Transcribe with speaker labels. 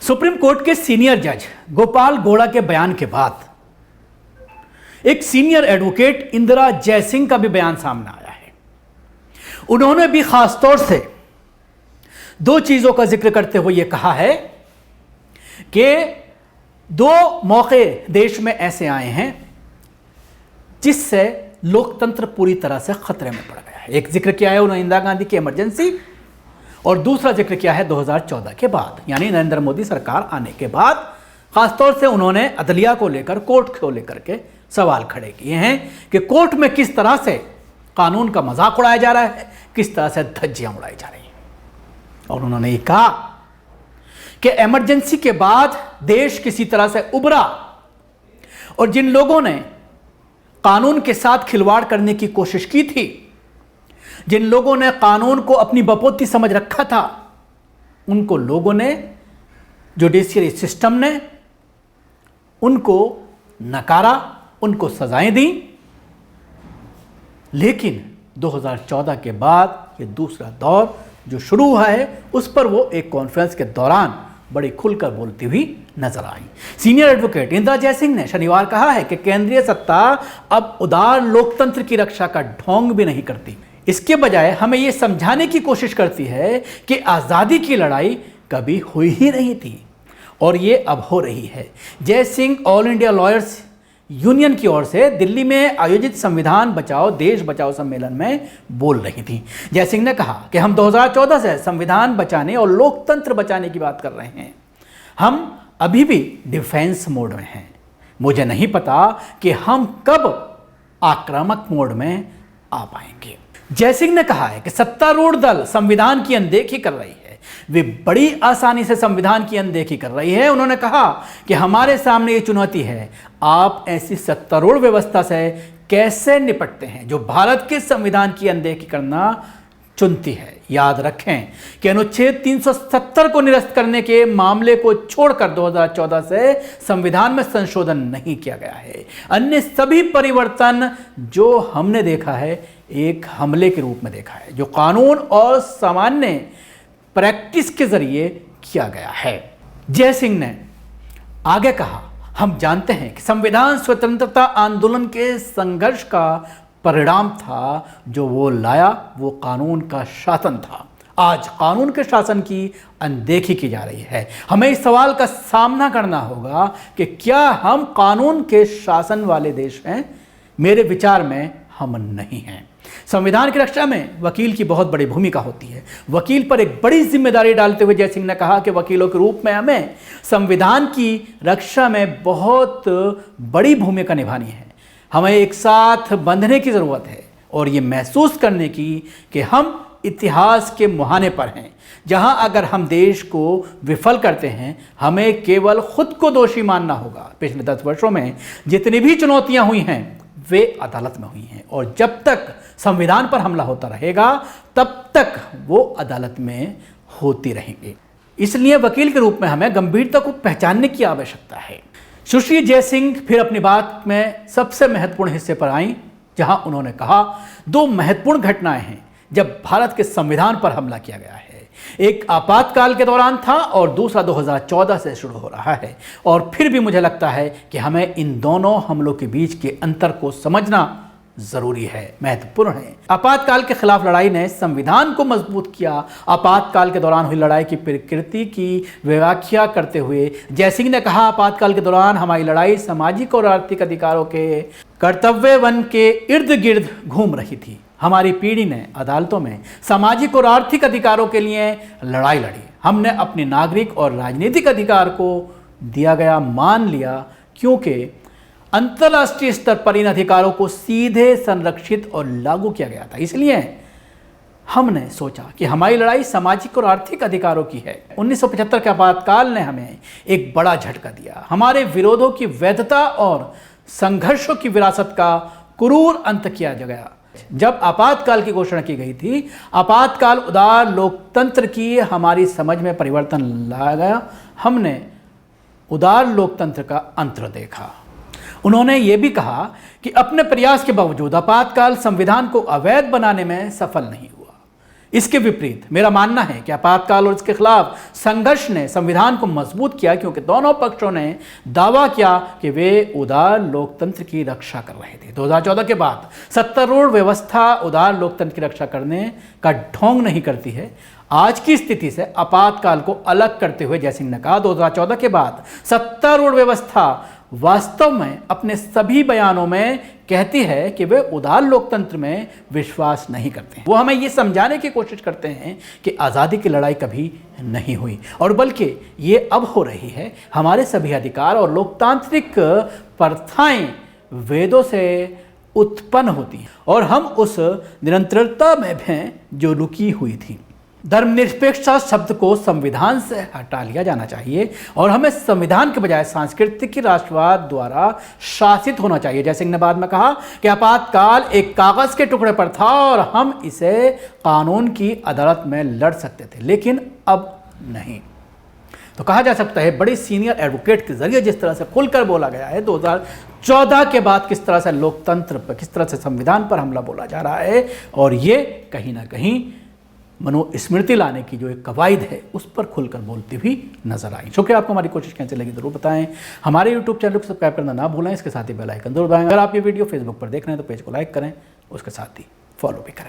Speaker 1: Supreme court के senior जज गोपाल गोड़ा के बयान के बाद एक सीनियर एडवोकेट इंदिरा जयसिंह का भी बयान सामने आया है। उन्होंने भी खासतौर से दो चीजों का जिक्र करते हुए यह कहा है कि दो मौके देश में ऐसे आए हैं जिससे लोकतंत्र पूरी तरह से खतरे में पड़ गया है। एक जिक्र किया है उन्होंने इंदिरा गांधी की इमरजेंसी, और दूसरा जिक्र किया है 2014 के बाद, यानी नरेंद्र मोदी सरकार आने के बाद। खासतौर से उन्होंने अदलिया को लेकर, कोर्ट को लेकर के सवाल खड़े किए हैं कि कोर्ट में किस तरह से कानून का मजाक उड़ाया जा रहा है, किस तरह से धज्जियां उड़ाई जा रही हैं। और उन्होंने ये कहा कि इमरजेंसी के बाद देश किसी तरह से उभरा और जिन लोगों ने कानून के साथ खिलवाड़ करने की कोशिश की थी, जिन लोगों ने कानून को अपनी बपोती समझ रखा था, उनको लोगों ने, जुडिशियरी सिस्टम ने उनको नकारा, उनको सजाएं दी। लेकिन 2014 के बाद ये दूसरा दौर जो शुरू हुआ है, उस पर वो एक कॉन्फ्रेंस के दौरान बड़ी खुलकर बोलती हुई नजर आई। सीनियर एडवोकेट इंदिरा जयसिंह ने शनिवार कहा है कि केंद्रीय सत्ता अब उदार लोकतंत्र की रक्षा का ढोंग भी नहीं करती, इसके बजाय हमें यह समझाने की कोशिश करती है कि आज़ादी की लड़ाई कभी हुई ही नहीं थी और ये अब हो रही है। Jaisingh All India Lawyers Union की ओर से दिल्ली में आयोजित संविधान बचाओ देश बचाओ सम्मेलन में बोल रही थी। जयसिंह ने कहा कि हम 2014 से संविधान बचाने और लोकतंत्र बचाने की बात कर रहे हैं। हम अभी भी डिफेंस मोड में हैं। मुझे नहीं पता कि हम कब आक्रामक मोड में आ पाएंगे। जयसिंह ने कहा है कि सत्तारूढ़ दल संविधान की अनदेखी कर रही है, वे बड़ी आसानी से संविधान की अनदेखी कर रही है। उन्होंने कहा कि हमारे सामने ये चुनौती है, आप ऐसी सत्तारूढ़ व्यवस्था से कैसे निपटते हैं जो भारत के संविधान की अनदेखी करना चुनती है। याद रखें कि अनुच्छेद 370 को निरस्त करने के मामले को छोड़कर 2014 से संविधान में संशोधन नहीं किया गया है। अन्य सभी परिवर्तन जो हमने देखा है एक हमले के रूप में देखा है, जो कानून और सामान्य प्रैक्टिस के जरिए किया गया है। जयसिंह ने आगे कहा, हम जानते हैं कि संविधान स्वतंत्रता आंदोलन के संघर्ष का परिणाम था, जो वो लाया वो कानून का शासन था। आज कानून के शासन की अनदेखी की जा रही है। हमें इस सवाल का सामना करना होगा कि क्या हम कानून के शासन वाले देश हैं? मेरे विचार में हम नहीं हैं। संविधान की रक्षा में वकील की बहुत बड़ी भूमिका होती है। वकील पर एक बड़ी जिम्मेदारी डालते हुए जयसिंह ने कहा कि वकीलों के रूप में हमें संविधान की रक्षा में बहुत बड़ी भूमिका निभानी है। हमें एक साथ बंधने की ज़रूरत है और ये महसूस करने की कि हम इतिहास के मुहाने पर हैं, जहां अगर हम देश को विफल करते हैं, हमें केवल खुद को दोषी मानना होगा। पिछले 10 वर्षों में जितनी भी चुनौतियां हुई हैं वे अदालत में हुई हैं, और जब तक संविधान पर हमला होता रहेगा तब तक वो अदालत में होती रहेंगे। इसलिए वकील के रूप में हमें गंभीरता को पहचानने की आवश्यकता है। सुश्री जयसिंह फिर अपनी बात में सबसे महत्वपूर्ण हिस्से पर आई, जहां उन्होंने कहा 2 महत्वपूर्ण घटनाएं हैं जब भारत के संविधान पर हमला किया गया है। एक आपातकाल के दौरान था और दूसरा 2014 से शुरू हो रहा है। और फिर भी मुझे लगता है कि हमें इन दोनों हमलों के बीच के अंतर को समझना जरूरी है, महत्वपूर्ण है। आपातकाल के खिलाफ लड़ाई ने संविधान को मजबूत किया। आपातकाल के दौरान हुई लड़ाई की प्रकृति की व्याख्या करते हुए जयसिंह ने कहा, आपातकाल के दौरान हमारी लड़ाई सामाजिक और आर्थिक अधिकारों के कर्तव्यवन के इर्द गिर्द घूम रही थी। हमारी पीढ़ी ने अदालतों में सामाजिक और आर्थिक अधिकारों के लिए लड़ाई लड़ी। हमने अपने नागरिक और राजनीतिक अधिकार को दिया गया मान लिया, क्योंकि अंतर्राष्ट्रीय स्तर पर इन अधिकारों को सीधे संरक्षित और लागू किया गया था। इसलिए हमने सोचा कि हमारी लड़ाई सामाजिक और आर्थिक अधिकारों की है। 1975 के आपातकाल ने हमें एक बड़ा झटका दिया। हमारे विरोधों की वैधता और संघर्षों की विरासत का क्रूर अंत किया गया। जब आपातकाल की घोषणा की गई थी, आपातकाल उदार लोकतंत्र की हमारी समझ में परिवर्तन लाया गया। हमने उदार लोकतंत्र का अंत देखा। उन्होंने ये भी कहा कि अपने प्रयास के बावजूद आपातकाल संविधान को अवैध बनाने में सफल नहीं हुआ। इसके विपरीत मेरा मानना है कि आपातकाल और इसके खिलाफ संघर्ष ने संविधान को मजबूत किया, क्योंकि दोनों पक्षों ने दावा किया कि वे उदार लोकतंत्र की रक्षा कर रहे थे। 2014 के बाद सत्तारूढ़ व्यवस्था उदार लोकतंत्र की रक्षा करने का ढोंग नहीं करती है। आज की स्थिति से आपातकाल को अलग करते हुए जयसिंह ने कहा, 2014 के बाद सत्तारूढ़ व्यवस्था वास्तव में अपने सभी बयानों में कहती है कि वे उदार लोकतंत्र में विश्वास नहीं करते हैं। वो हमें ये समझाने की कोशिश करते हैं कि आज़ादी की लड़ाई कभी नहीं हुई, और बल्कि ये अब हो रही है। हमारे सभी अधिकार और लोकतांत्रिक प्रथाएं वेदों से उत्पन्न होती हैं और हम उस निरंतरता में हैं जो रुकी हुई थी। धर्मनिरपेक्षता शब्द को संविधान से हटा लिया जाना चाहिए और हमें संविधान के बजाय सांस्कृतिक राष्ट्रवाद द्वारा शासित होना चाहिए। जयसिंह ने बाद में कहा कि आपातकाल एक कागज के टुकड़े पर था और हम इसे कानून की अदालत में लड़ सकते थे, लेकिन अब नहीं। तो कहा जा सकता है बड़े सीनियर एडवोकेट के जरिए जिस तरह से खुलकर बोला गया है 2014 के बाद किस तरह से लोकतंत्र पर, किस तरह से संविधान पर हमला बोला जा रहा है, और ये कहीं ना कहीं मनुस्मृति लाने की जो एक कवायद है उस पर खुलकर बोलती हुई नजर आई। शुक्रिया। आपको हमारी कोशिश कैसे लगी जरूर बताएं। हमारे यूट्यूब चैनल को सब्सक्राइब करना ना भूलें, इसके साथ ही बेल आइकन जरूर दबाएं। अगर आप ये वीडियो फेसबुक पर देख रहे हैं तो पेज को लाइक करें, उसके साथ ही फॉलो भी करें।